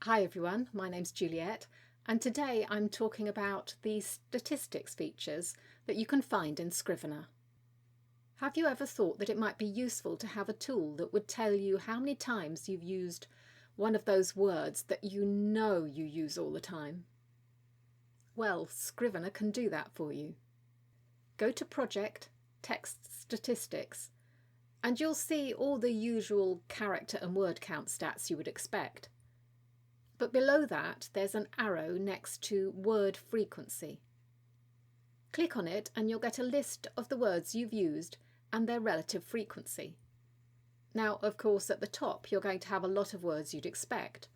Hi everyone, my name's Juliet, and today I'm talking about the statistics features that you can find in Scrivener. Have you ever thought that it might be useful to have a tool that would tell you how many times you've used one of those words that you know you use all the time? Well, Scrivener can do that for you. Go to Project, Text Statistics, and you'll see all the usual character and word count stats you would expect. But below that, there's an arrow next to word frequency. Click on it and you'll get a list of the words you've used and their relative frequency. Now, of course, at the top you're going to have a lot of words you'd expect.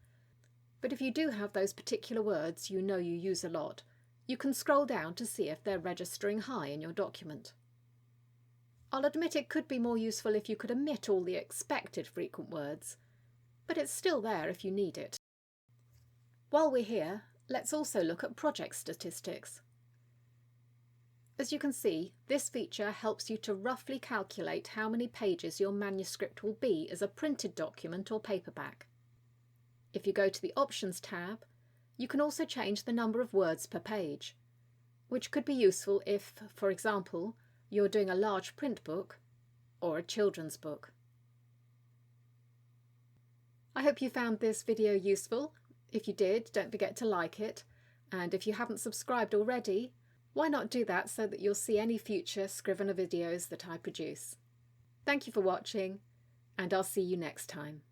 But if you do have those particular words you know you use a lot, you can scroll down to see if they're registering high in your document. I'll admit it could be more useful if you could omit all the expected frequent words, but it's still there if you need it. While we're here, let's also look at project statistics. As you can see, this feature helps you to roughly calculate how many pages your manuscript will be as a printed document or paperback. If you go to the Options tab, you can also change the number of words per page, which could be useful if, for example, you're doing a large print book or a children's book. I hope you found this video useful. If you did, don't forget to like it, and if you haven't subscribed already, why not do that so that you'll see any future Scrivener videos that I produce. Thank you for watching, and I'll see you next time.